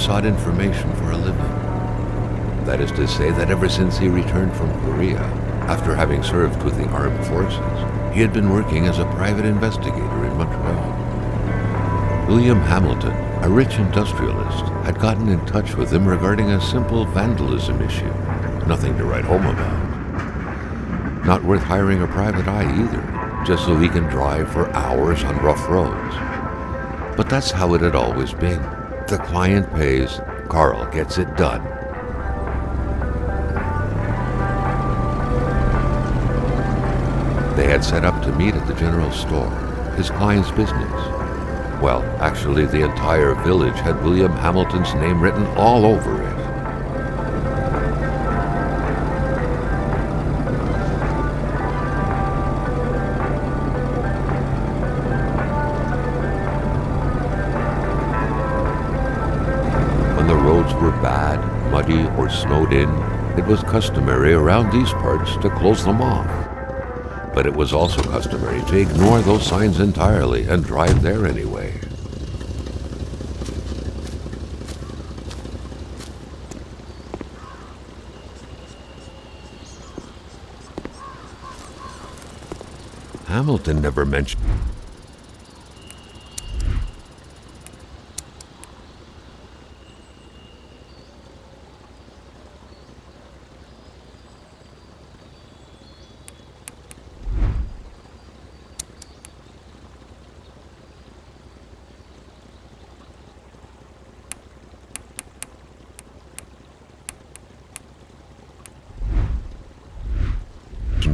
sought information for a living. That is to say that ever since he returned from Korea, after having served with the armed forces, he had been working as a private investigator in Montreal. William Hamilton, a rich industrialist, had gotten in touch with him regarding a simple vandalism issue. Nothing to write home about. Not worth hiring a private eye either, just so he can drive for hours on rough roads. But that's how it had always been. The client pays, Carl gets it done. They had set up to meet at the general store, his client's business. Well, actually, the entire village had William Hamilton's name written all over it. When the roads were bad, muddy, or snowed in, it was customary around these parts to close them off. But it was also customary to ignore those signs entirely and drive there anyway. Hamilton never mentioned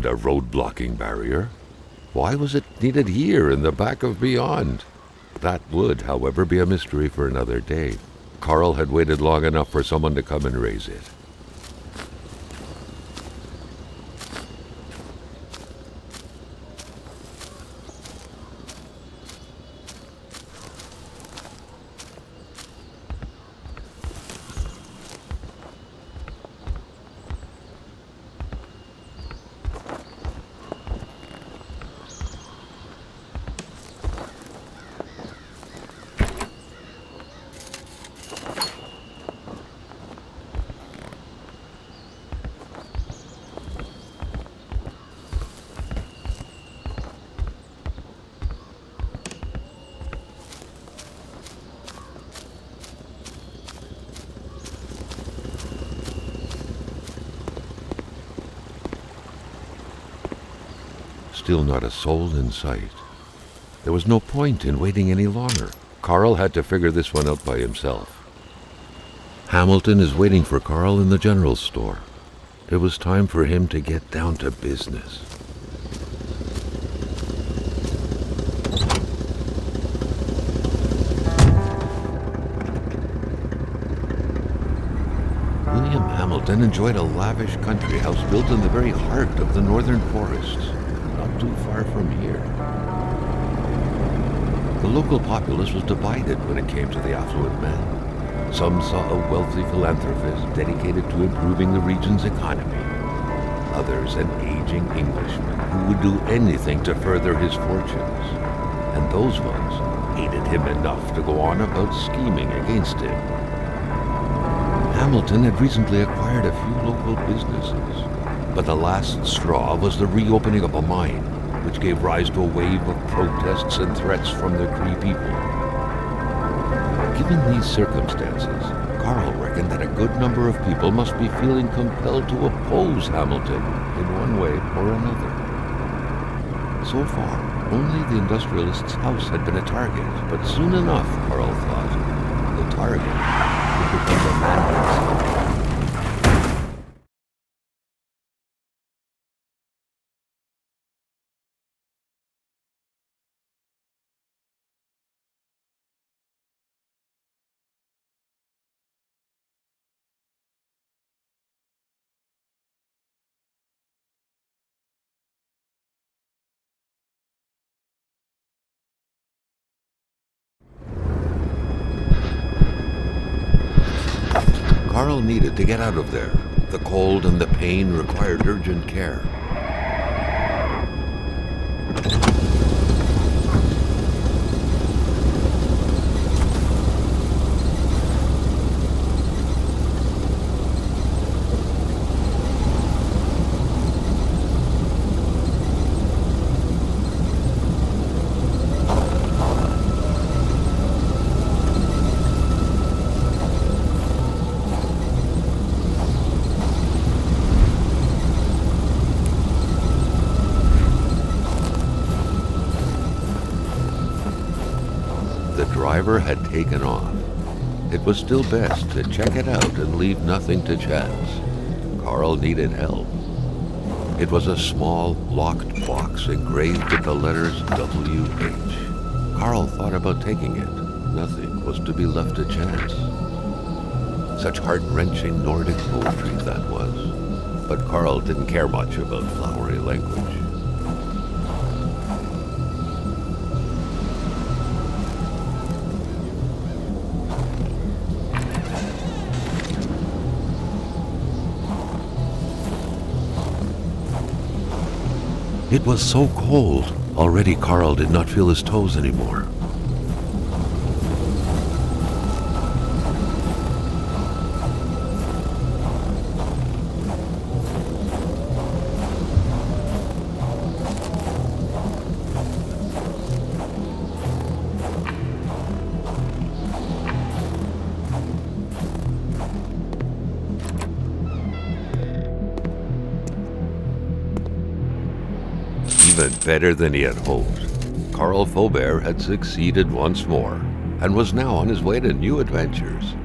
a road-blocking barrier. Why was it needed here in the back of Beyond? That would, however, be a mystery for another day. Carl had waited long enough for someone to come and raise it. Still not a soul in sight. There was no point in waiting any longer. Carl had to figure this one out by himself. Hamilton is waiting for Carl in the general store. It was time for him to get down to business. William Hamilton enjoyed a lavish country house built in the very heart of the northern forests, not too far from here. The local populace was divided when it came to the affluent man. Some saw a wealthy philanthropist dedicated to improving the region's economy. Others an aging Englishman who would do anything to further his fortunes. And those ones hated him enough to go on about scheming against him. Hamilton had recently acquired a few local businesses, but the last straw was the reopening of a mine, which gave rise to a wave of protests and threats from the Cree people. Given these circumstances, Carl reckoned that a good number of people must be feeling compelled to oppose Hamilton in one way or another. So far, only the industrialist's house had been a target, but soon enough, Carl thought, the target would become the man himself. Carl needed to get out of there. The cold and the pain required urgent care. driver had taken off. It was still best to check it out and leave nothing to chance. Carl needed help. It was a small, locked box engraved with the letters W.H. Carl thought about taking it. Nothing was to be left to chance. Such heart-wrenching Nordic poetry that was. But Carl didn't care much about flowery language. It was so cold. Already Carl did not feel his toes anymore. Even better than he had hoped. Carl Faubert had succeeded once more, and was now on his way to new adventures.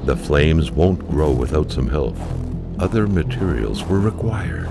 The flames won't grow without some help. Other materials were required.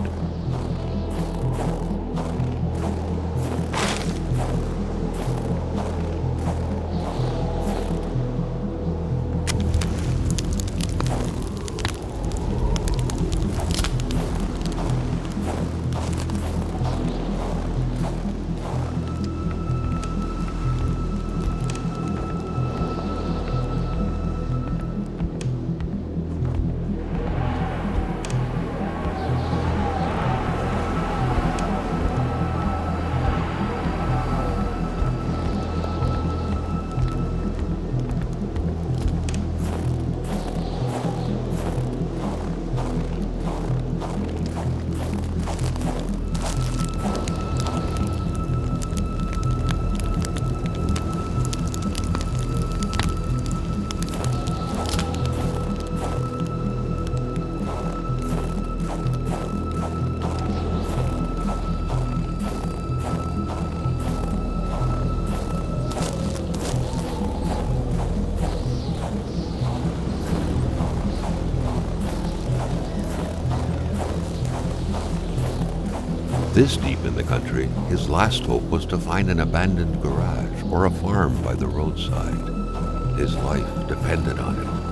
This deep in the country, his last hope was to find an abandoned garage or a farm by the roadside. His life depended on it.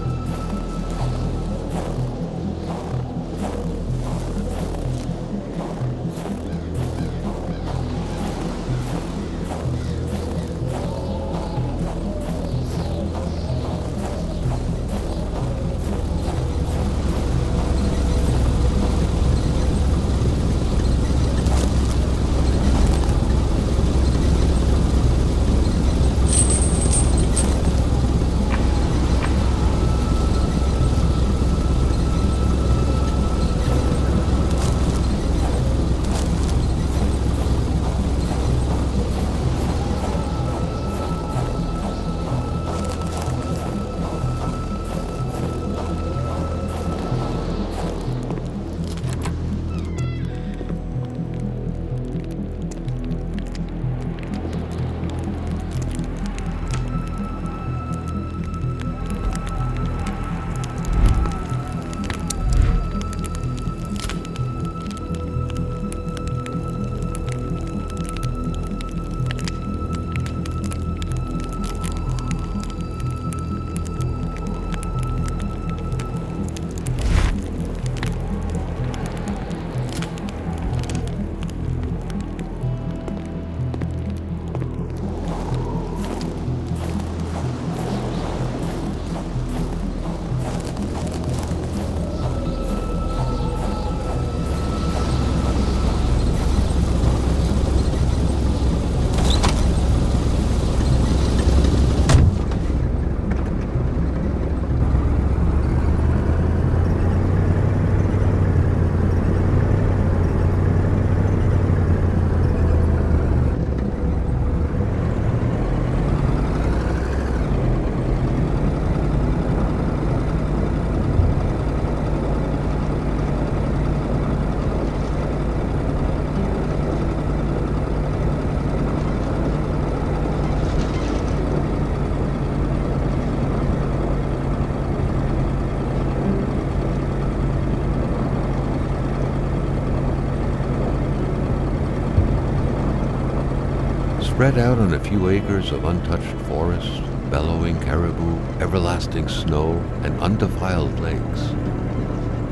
Spread out on a few acres of untouched forest, bellowing caribou, everlasting snow, and undefiled lakes,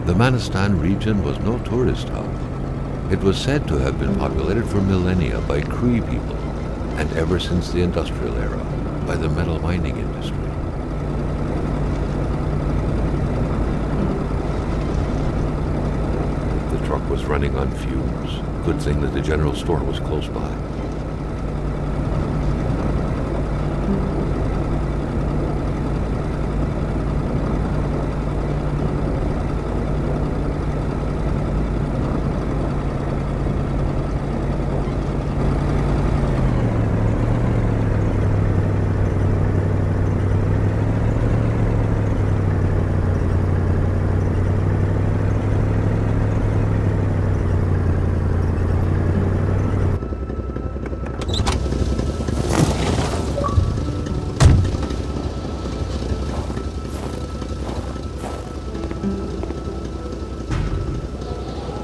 the Manistan region was no tourist hub. It was said to have been populated for millennia by Cree people, and ever since the industrial era, by the metal mining industry. The truck was running on fumes. Good thing that the general store was close by.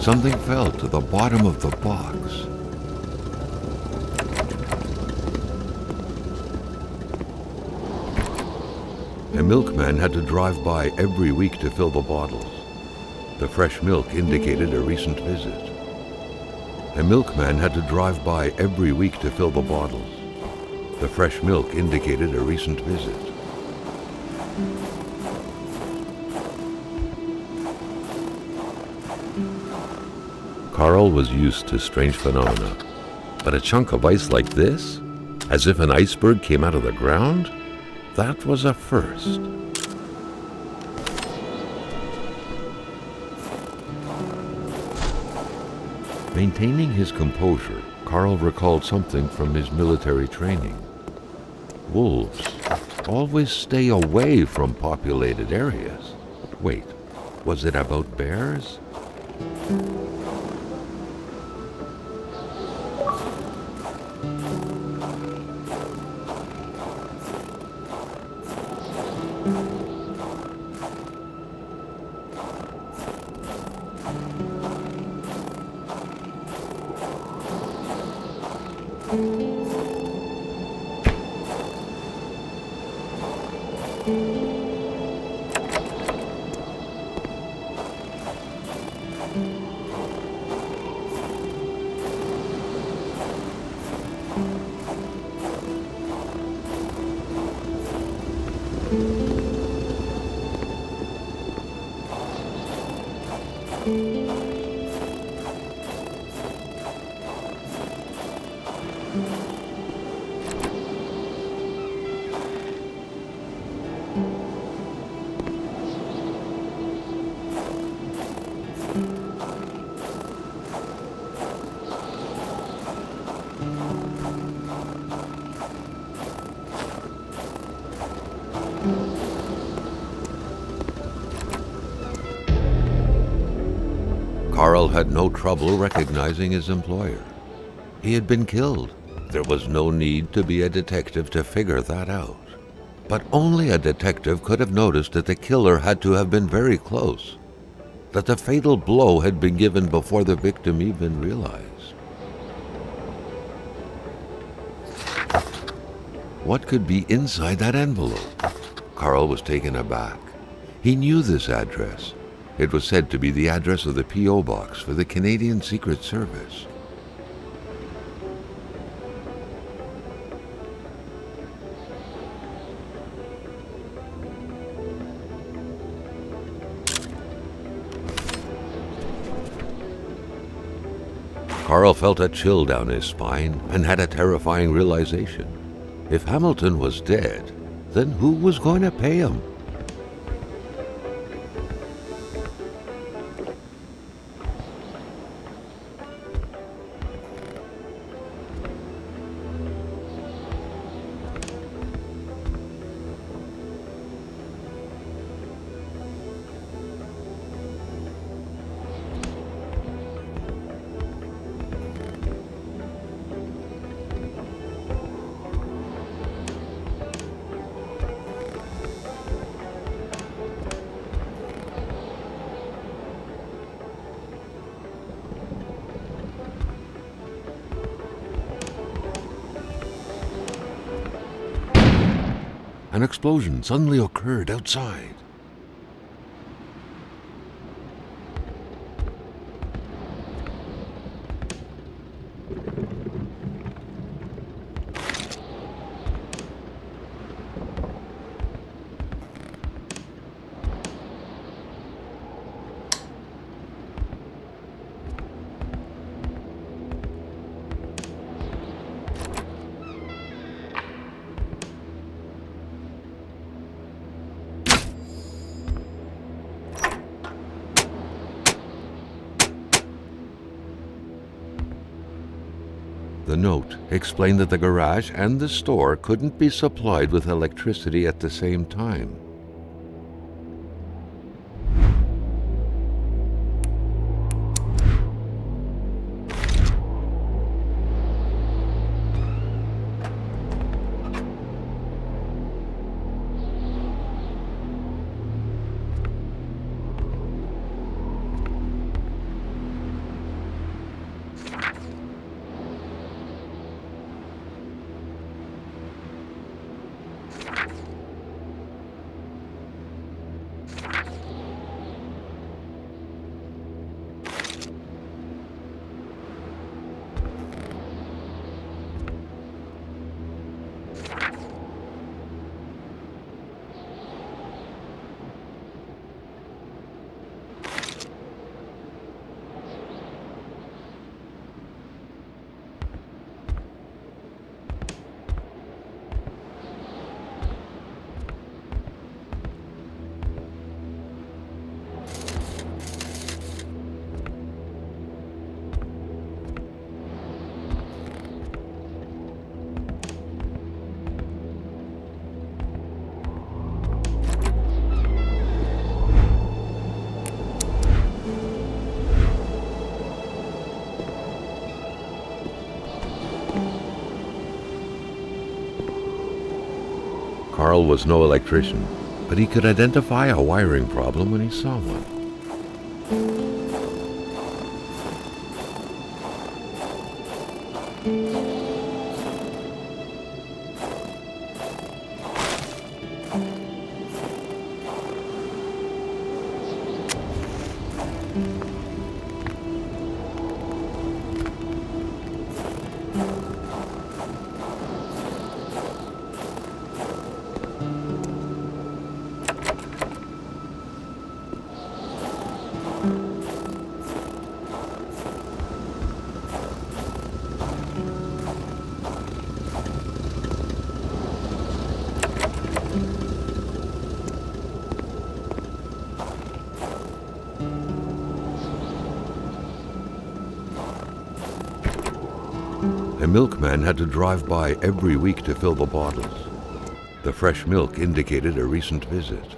Something fell to the bottom of the box. A milkman had to drive by every week to fill the bottles. The fresh milk indicated a recent visit. A milkman had to drive by every week to fill the bottles. The fresh milk indicated a recent visit. Carl was used to strange phenomena, but a chunk of ice like this, as if an iceberg came out of the ground, that was a first. Maintaining his composure, Carl recalled something from his military training. Wolves always stay away from populated areas. Wait, was it about bears? Carl had no trouble recognizing his employer. He had been killed. There was no need to be a detective to figure that out. But only a detective could have noticed that the killer had to have been very close, that the fatal blow had been given before the victim even realized. What could be inside that envelope? Carl was taken aback. He knew this address. It was said to be the address of the P.O. box for the Canadian Secret Service. Carl felt a chill down his spine and had a terrifying realization. If Hamilton was dead, then who was going to pay him? an explosion suddenly occurred outside. The note explained that the garage and the store couldn't be supplied with electricity at the same time. Carl was no electrician, but he could identify a wiring problem when he saw one. A milkman had to drive by every week to fill the bottles. The fresh milk indicated a recent visit.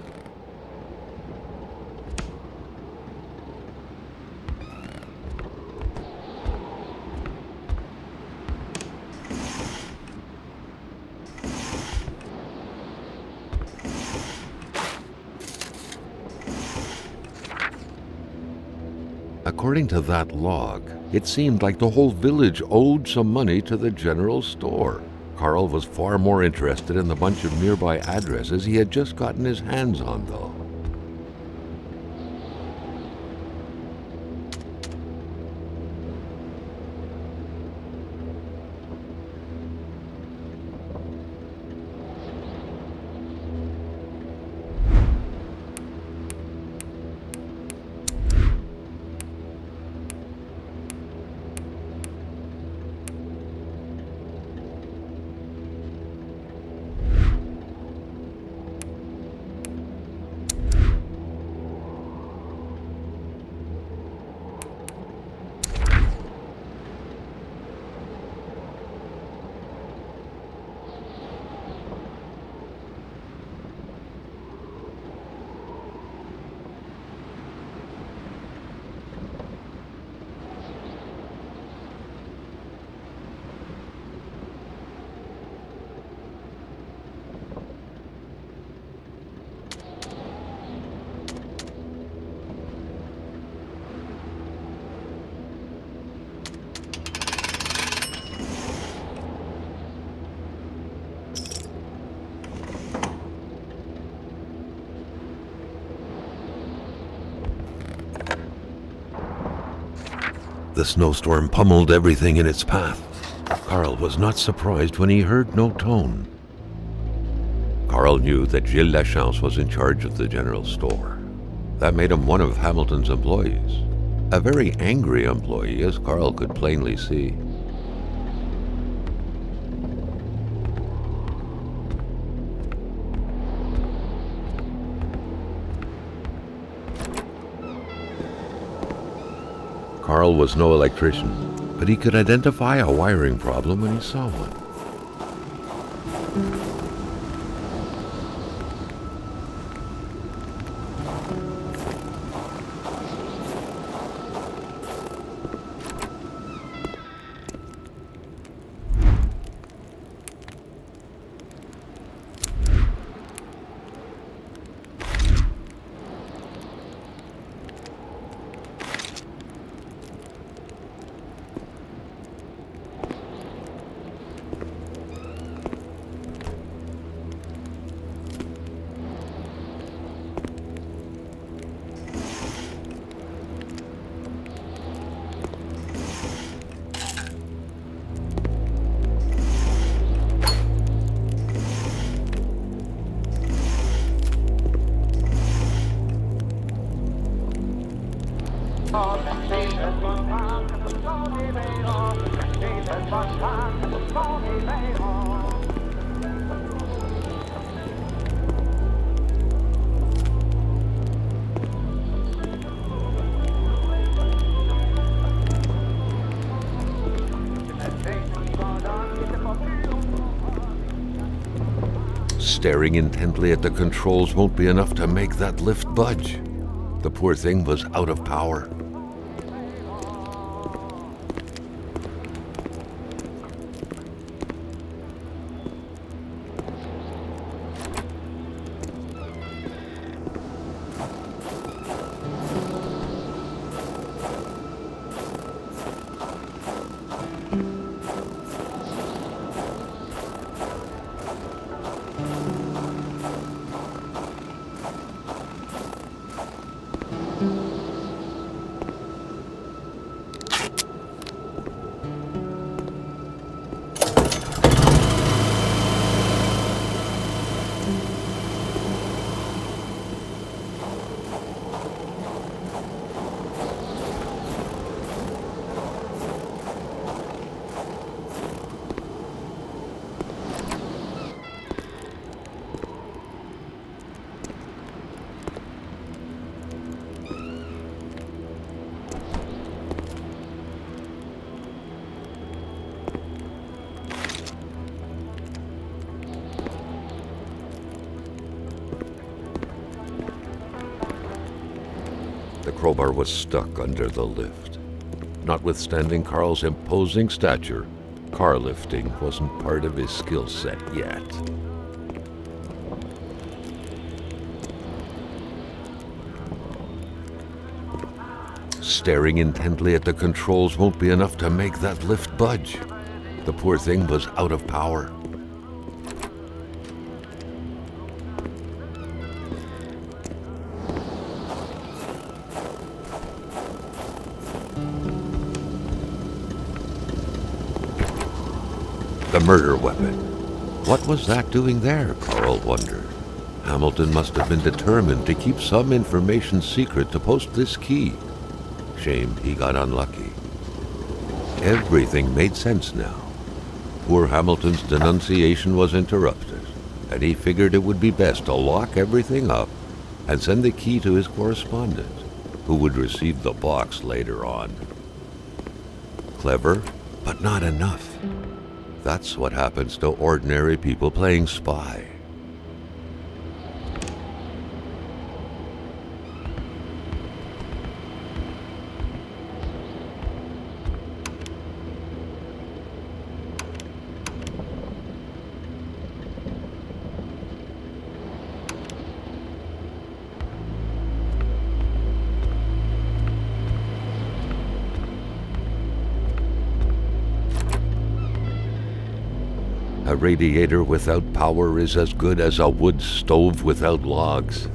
According to that log, it seemed like the whole village owed some money to the general store. Carl was far more interested in the bunch of nearby addresses he had just gotten his hands on, though. The snowstorm pummeled everything in its path. Carl was not surprised when he heard no tone. Carl knew that Gilles Lachance was in charge of the general store. That made him one of Hamilton's employees. A very angry employee, as Carl could plainly see. Carl was no electrician, but he could identify a wiring problem when he saw one. Staring intently at the controls won't be enough to make that lift budge. The poor thing was out of power. The crowbar was stuck under the lift. Notwithstanding Carl's imposing stature, car lifting wasn't part of his skill set yet. Staring intently at the controls won't be enough to make that lift budge. The poor thing was out of power. The murder weapon. What was that doing there, Carl wondered. Hamilton must have been determined to keep some information secret to post this key. Shame he got unlucky. Everything made sense now. Poor Hamilton's denunciation was interrupted, and he figured it would be best to lock everything up and send the key to his correspondent, who would receive the box later on. Clever, but not enough. That's what happens to ordinary people playing spy. A radiator without power is as good as a wood stove without logs.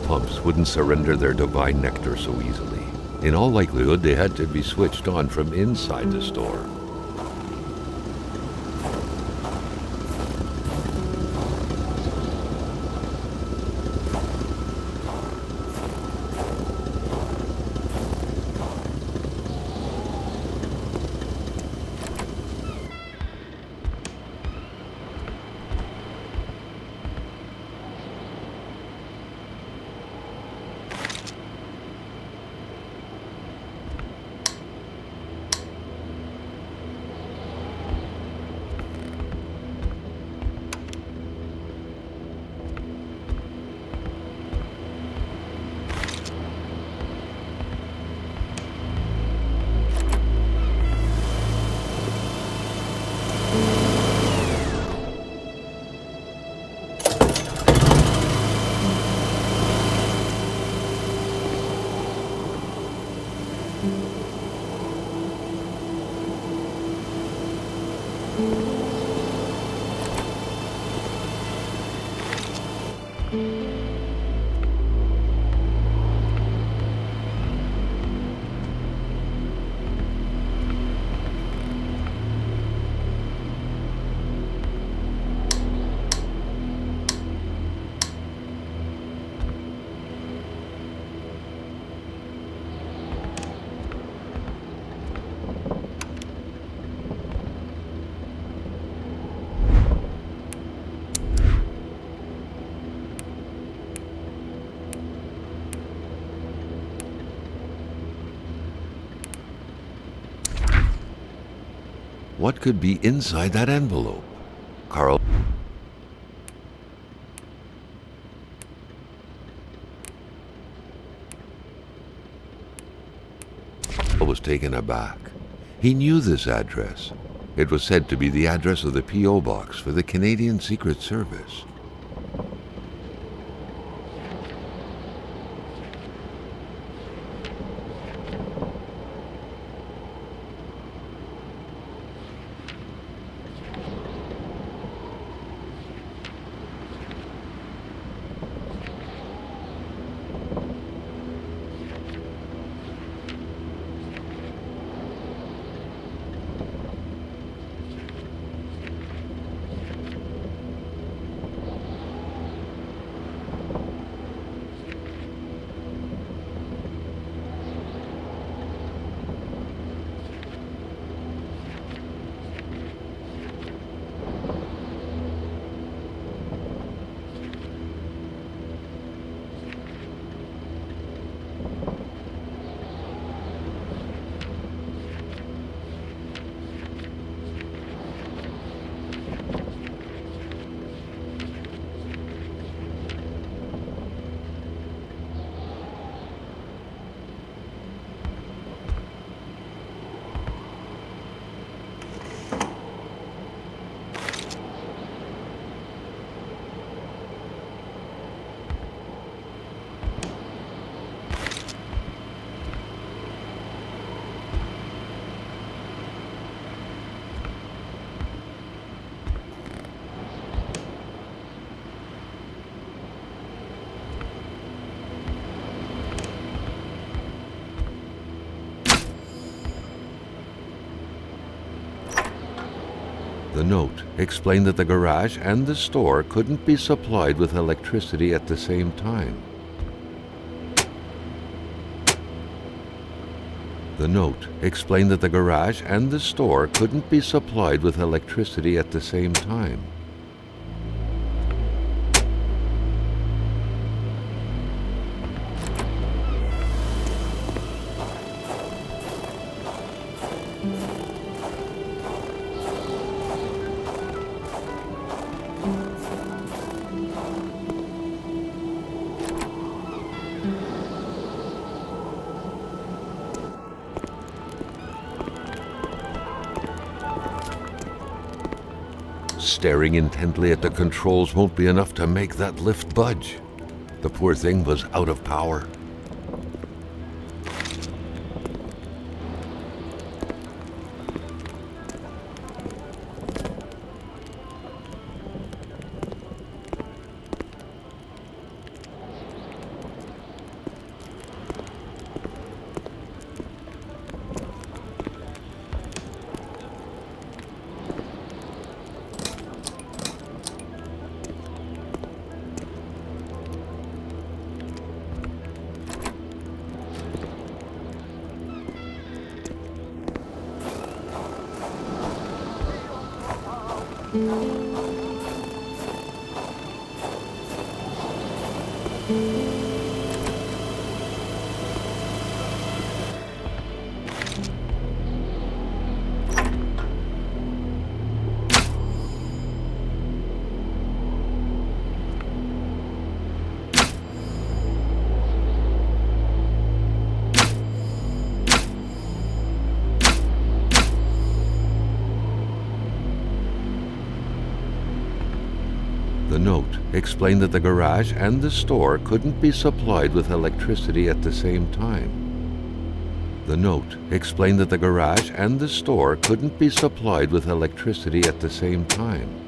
pumps wouldn't surrender their divine nectar so easily. In all likelihood, they had to be switched on from inside the store. What could be inside that envelope? Carl was taken aback. He knew this address. It was said to be the address of the P.O. box for the Canadian Secret Service. The note explained that the garage and the store couldn't be supplied with electricity at the same time. The note explained that the garage and the store couldn't be supplied with electricity at the same time. Staring intently at the controls won't be enough to make that lift budge. The poor thing was out of power. The note explained that the garage and the store couldn't be supplied with electricity at the same time. The note explained that the garage and the store couldn't be supplied with electricity at the same time.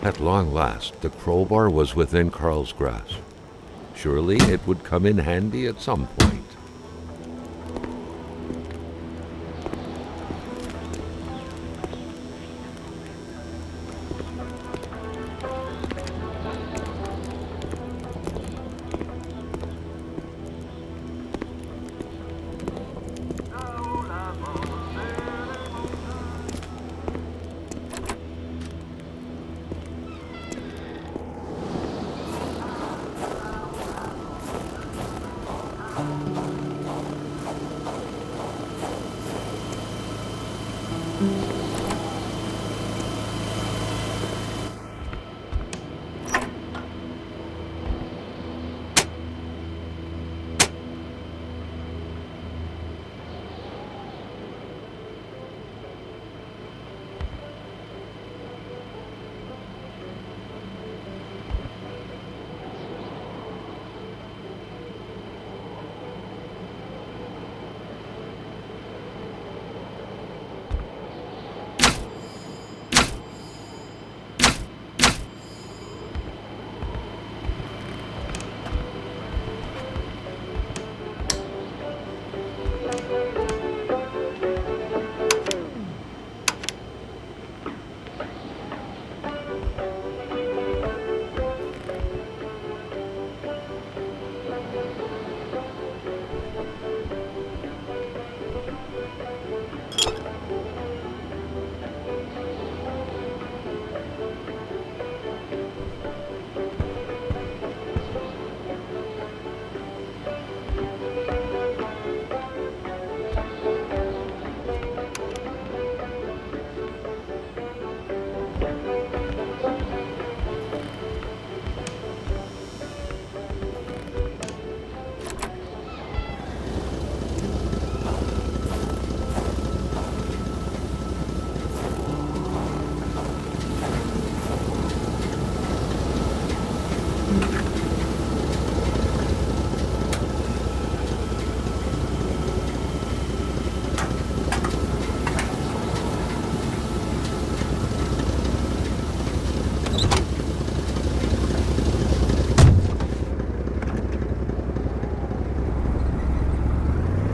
At long last, the crowbar was within Carl's grasp. Surely it would come in handy at some point.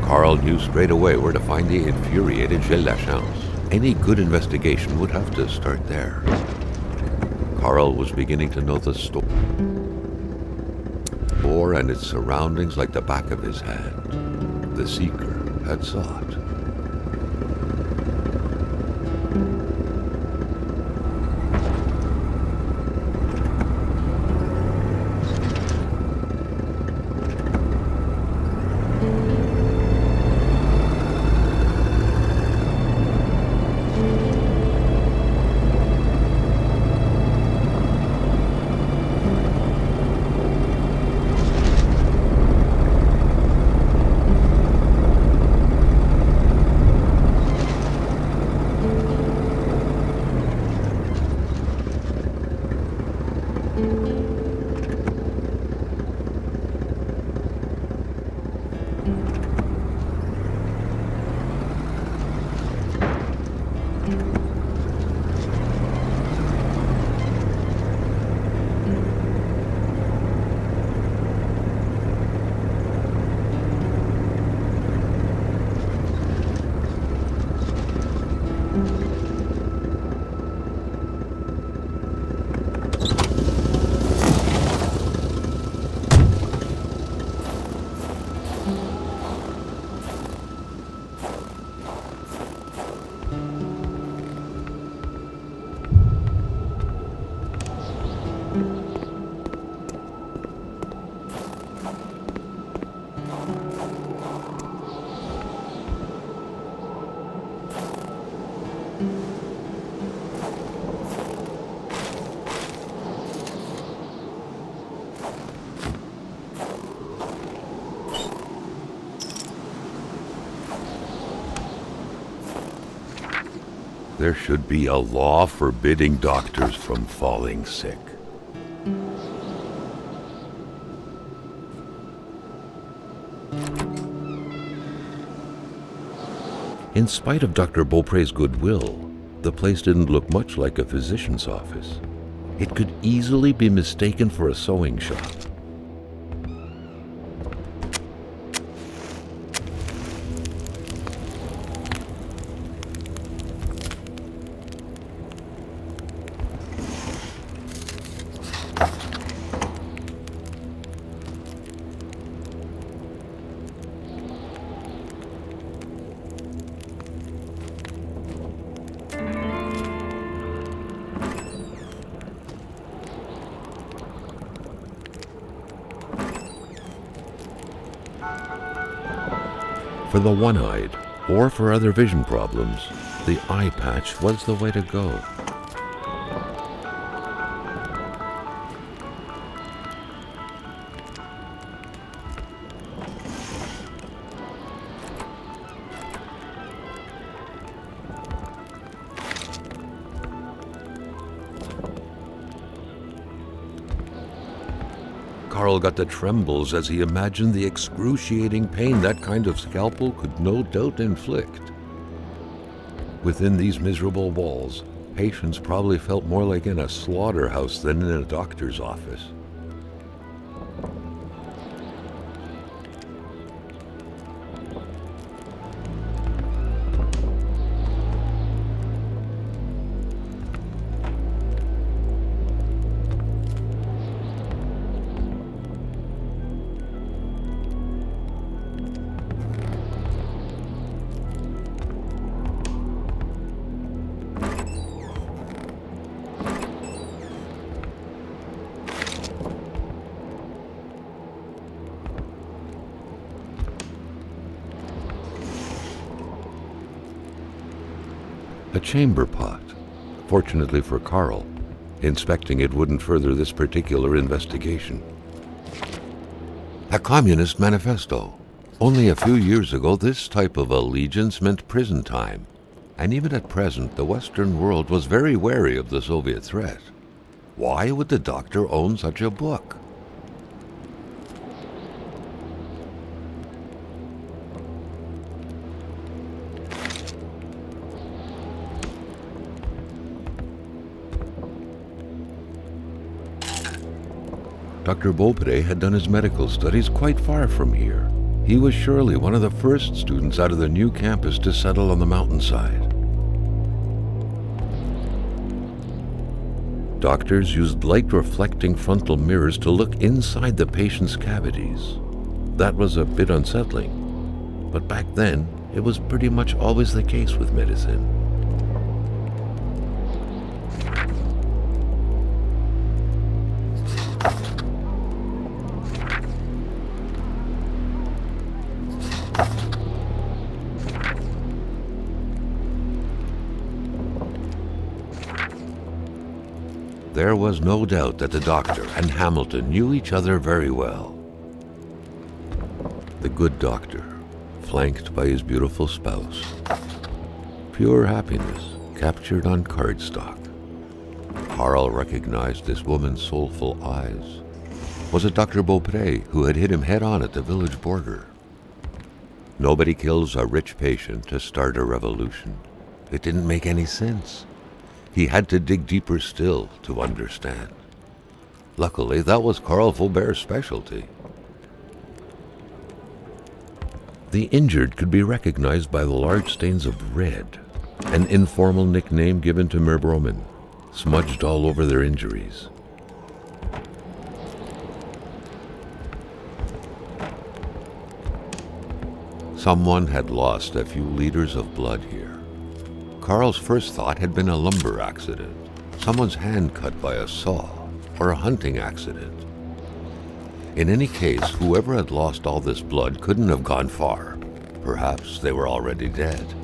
Carl knew straight away where to find the infuriated Gilles Lachance. Any good investigation would have to start there. Carl was beginning to know the store and its surroundings like the back of his hand. The seeker had sought. There should be a law forbidding doctors from falling sick. In spite of Dr. Beaupré's goodwill, the place didn't look much like a physician's office. It could easily be mistaken for a sewing shop. For the one-eyed, or for other vision problems, the eye patch was the way to go. Carl got the trembles as he imagined the excruciating pain that kind of scalpel could no doubt inflict. Within these miserable walls, patients probably felt more like in a slaughterhouse than in a doctor's office. A chamber pot. Fortunately for Carl, inspecting it wouldn't further this particular investigation. A communist manifesto. Only a few years ago, this type of allegiance meant prison time. And even at present, the Western world was very wary of the Soviet threat. Why would the doctor own such a book? Dr. Beaupré had done his medical studies quite far from here. He was surely one of the first students out of the new campus to settle on the mountainside. Doctors used light-reflecting frontal mirrors to look inside the patient's cavities. That was a bit unsettling, but back then, it was pretty much always the case with medicine. There was no doubt that the doctor and Hamilton knew each other very well. The good doctor, flanked by his beautiful spouse. Pure happiness captured on cardstock. Carl recognized this woman's soulful eyes. Was it Dr. Beaupré who had hit him head-on at the village border? Nobody kills a rich patient to start a revolution. It didn't make any sense. He had to dig deeper still to understand. Luckily, that was Carl Faubert's specialty. The injured could be recognized by the large stains of red, an informal nickname given to Merbromen, smudged all over their injuries. Someone had lost a few liters of blood here. Carl's first thought had been a lumber accident, someone's hand cut by a saw, or a hunting accident. In any case, whoever had lost all this blood couldn't have gone far. Perhaps they were already dead.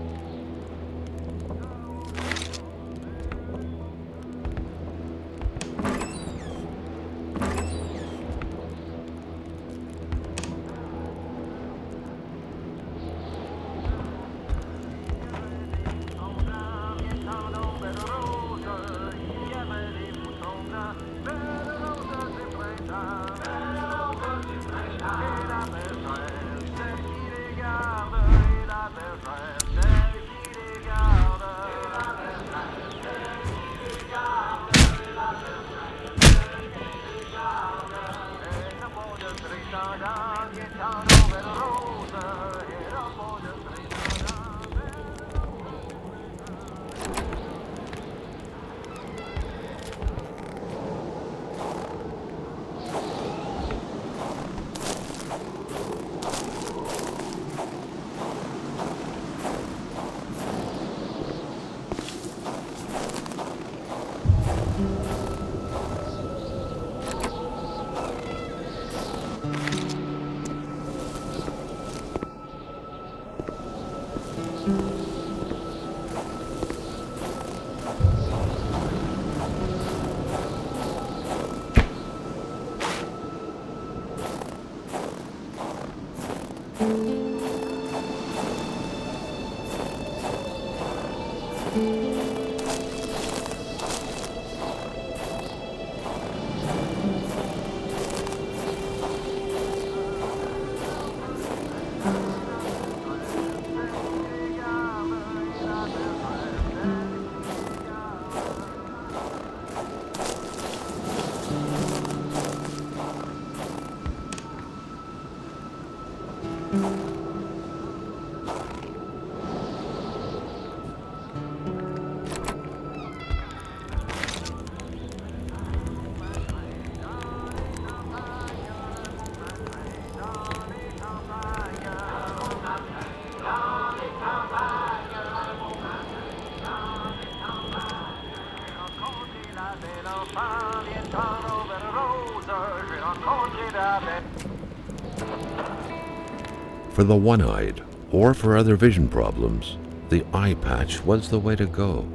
For the one-eyed, or for other vision problems, the eye patch was the way to go.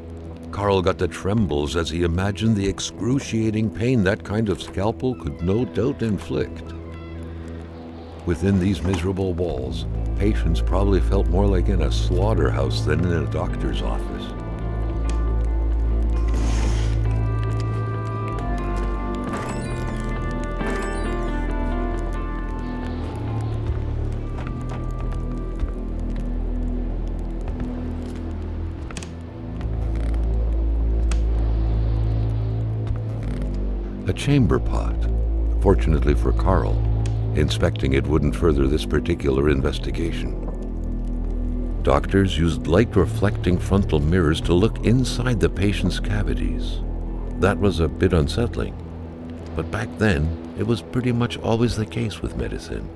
Carl got the trembles as he imagined the excruciating pain that kind of scalpel could no doubt inflict. Within these miserable walls, patients probably felt more like in a slaughterhouse than in a doctor's office. A chamber pot, fortunately for Carl. Inspecting it wouldn't further this particular investigation. Doctors used light-reflecting frontal mirrors to look inside the patient's cavities. That was a bit unsettling, but back then, it was pretty much always the case with medicine.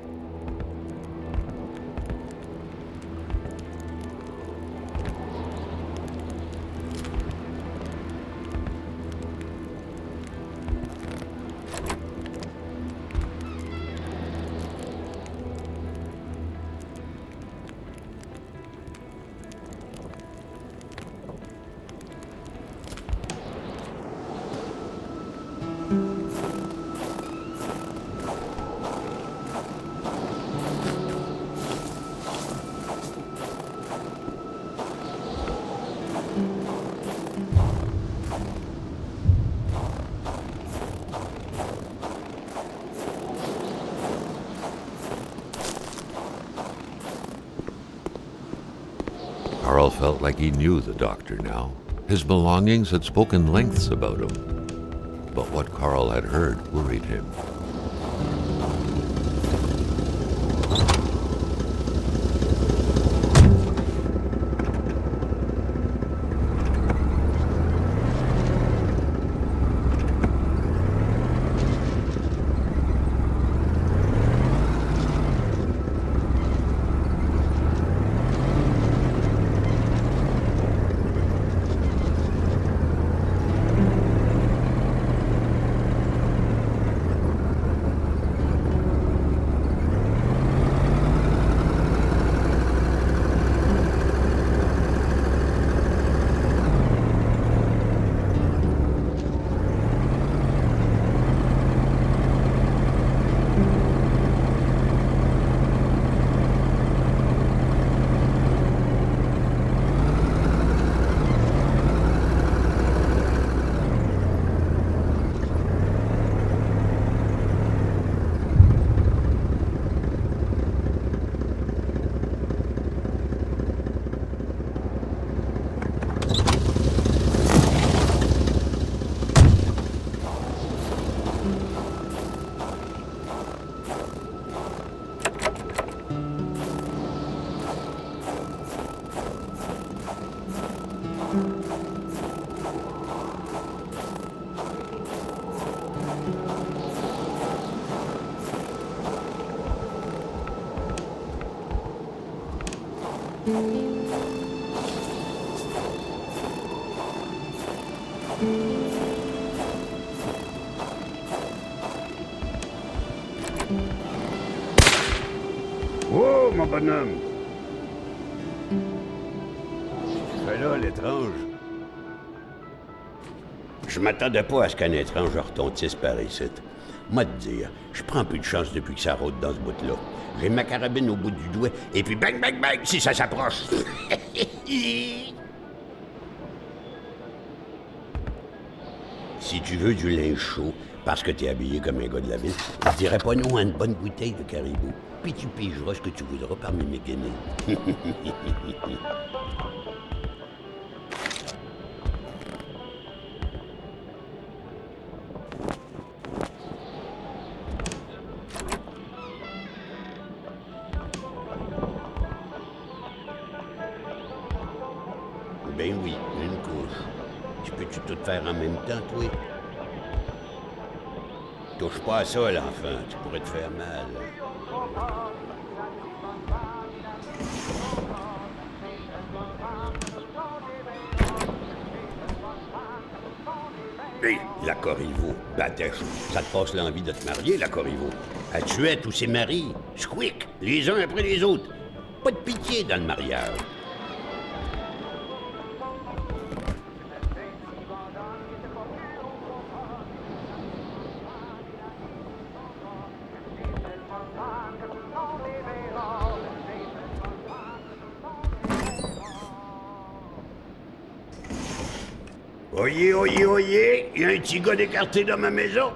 Carl felt like he knew the doctor now. His belongings had spoken lengths about him. But what Carl had heard worried him. Oh, mon bonhomme! Fais là, l'étrange. Je m'attendais pas à ce qu'un étrange retentisse par ici. Moi te dire, je prends plus de chance depuis que ça rôde dans ce bout-là. J'ai ma carabine au bout du doigt, et puis bang, bang, bang, si ça s'approche. Si tu veux du linge chaud, parce que t'es habillé comme un gars de la ville, je dirais pas non à une bonne bouteille de caribou. Puis tu pigeras ce que tu voudras parmi mes guinées. Ben oui, une couche. Tu peux-tu tout faire en même temps, toi? Touche pas à ça, l'enfant. Tu pourrais te faire mal. Hé, la Corriveau, Batèche, ça te passe l'envie de te marier, la Corriveau. Elle tuait tous ses maris, squick, les uns après les autres. Pas de pitié dans le mariage. Oyez, oyez, oyez, il y a un petit gars d'écarté dans ma maison.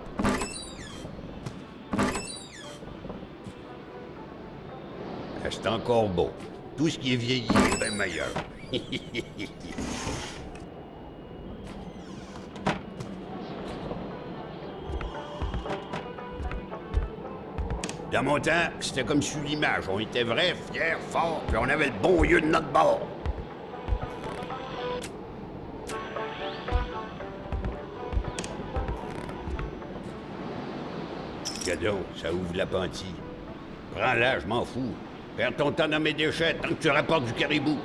C'est encore beau. Tout ce qui est vieilli est bien meilleur. Dans mon temps, c'était comme sur l'image. On était vrais, fiers, forts, puis on avait le bon lieu de notre bord. Gadon, ça ouvre l'appentis. Prends-la, je m'en fous. Perds ton temps dans mes déchets tant que tu rapportes du caribou.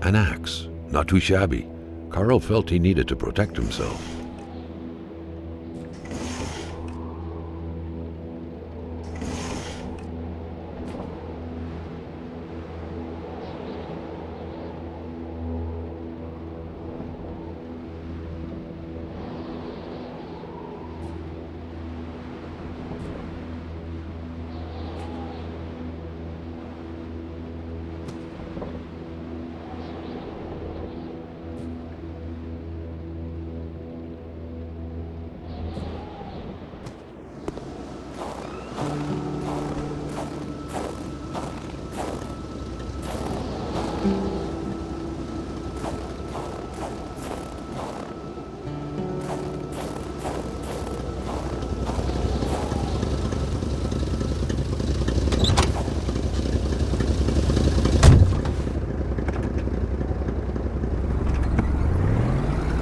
An axe, not too shabby. Carl felt he needed to protect himself.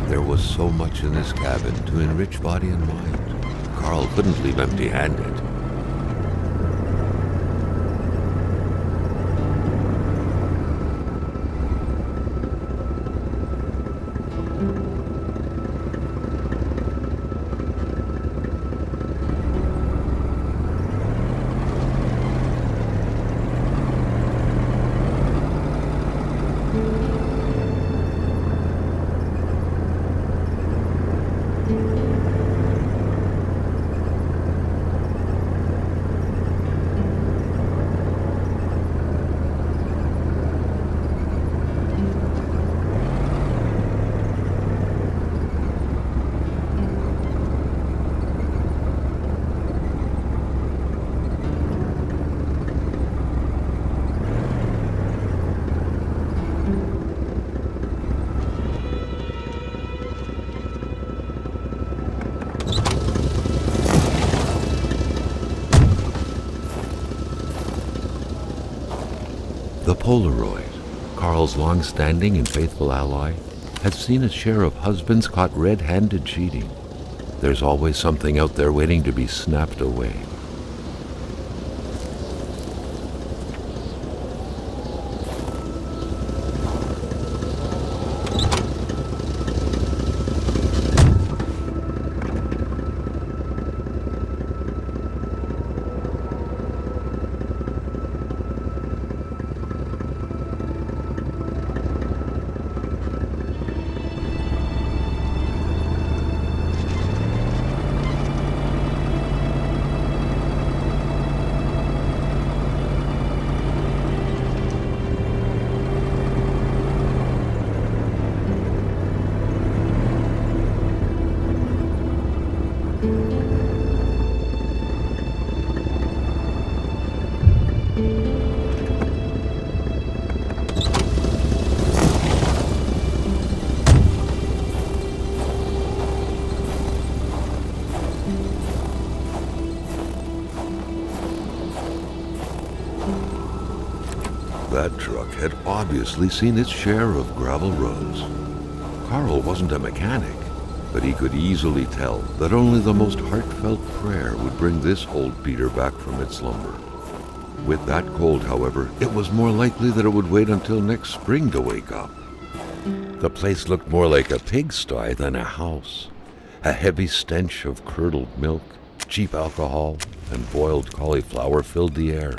There was so much in this cabin to enrich body and mind. Carl couldn't leave empty-handed. Polaroid, Carl's long-standing and faithful ally, had seen its share of husbands caught red-handed cheating. There's always something out there waiting to be snapped away. That truck had obviously seen its share of gravel roads. Carl wasn't a mechanic, but he could easily tell that only the most heartfelt prayer would bring this old beater back from its slumber. With that cold, however, it was more likely that it would wait until next spring to wake up. The place looked more like a pigsty than a house. A heavy stench of curdled milk, cheap alcohol, and boiled cauliflower filled the air.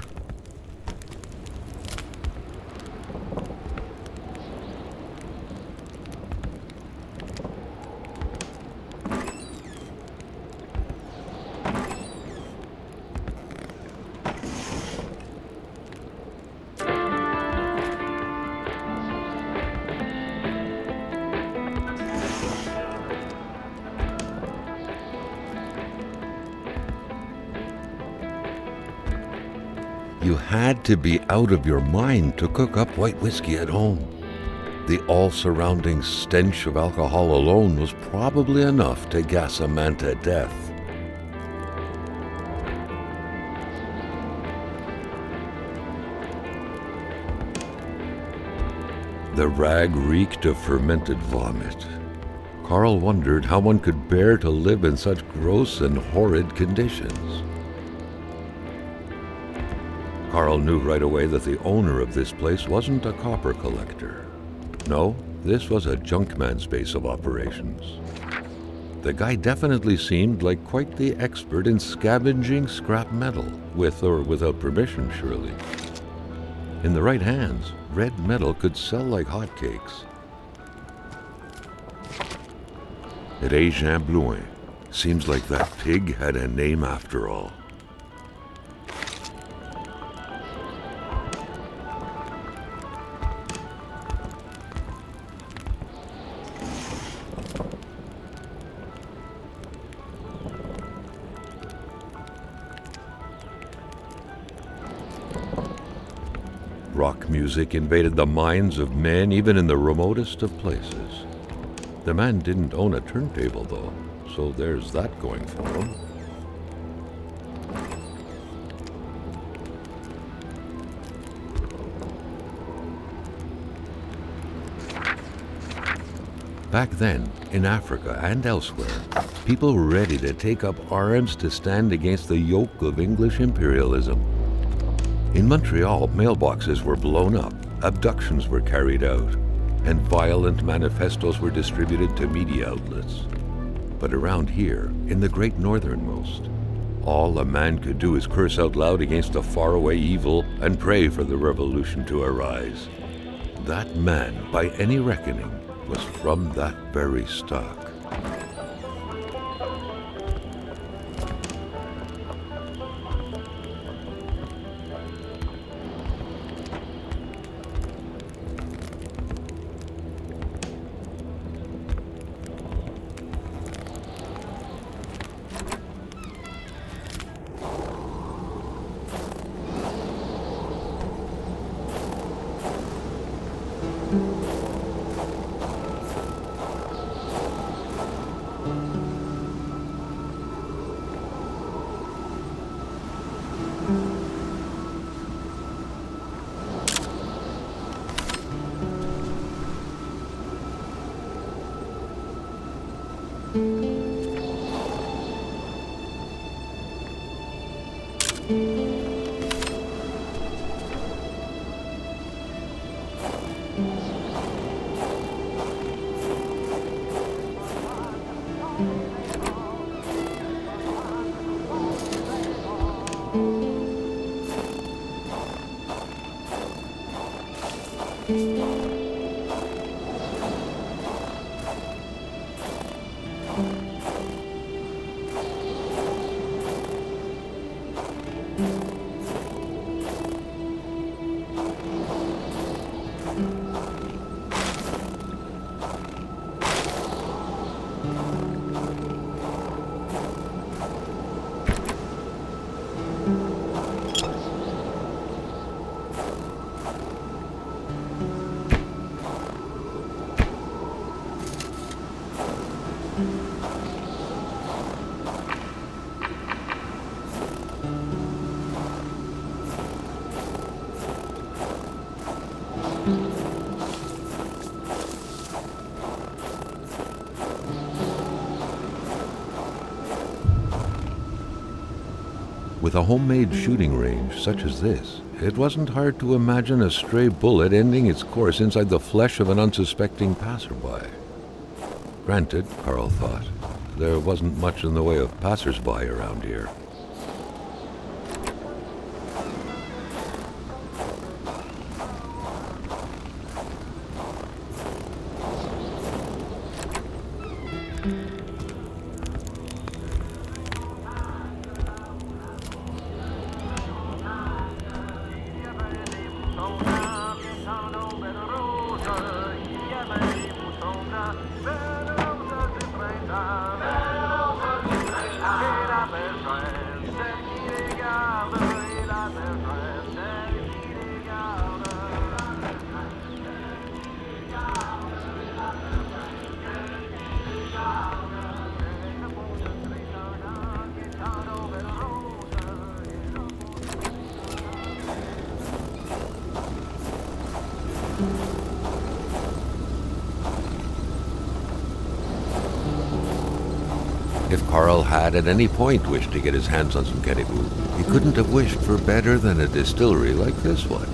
You had to be out of your mind to cook up white whiskey at home. The all-surrounding stench of alcohol alone was probably enough to gas a man to death. The rag reeked of fermented vomit. Carl wondered how one could bear to live in such gross and horrid conditions. Carl knew right away that the owner of this place wasn't a copper collector. No, this was a junkman's base of operations. The guy definitely seemed like quite the expert in scavenging scrap metal, with or without permission, surely. In the right hands, red metal could sell like hotcakes. Régin Blouin. Seems like that pig had a name after all. Rock music invaded the minds of men even in the remotest of places. The man didn't own a turntable, though, so there's that going for him. Back then, in Africa and elsewhere, people were ready to take up arms to stand against the yoke of English imperialism. In Montreal, mailboxes were blown up, abductions were carried out, and violent manifestos were distributed to media outlets. But around here, in the great northernmost, all a man could do is curse out loud against a faraway evil and pray for the revolution to arise. That man, by any reckoning, was from that very stock. With a homemade shooting range such as this, it wasn't hard to imagine a stray bullet ending its course inside the flesh of an unsuspecting passerby. Granted, Carl thought, there wasn't much in the way of passersby around here. If Carl had at any point wished to get his hands on some caribou, he couldn't have wished for better than a distillery like this one.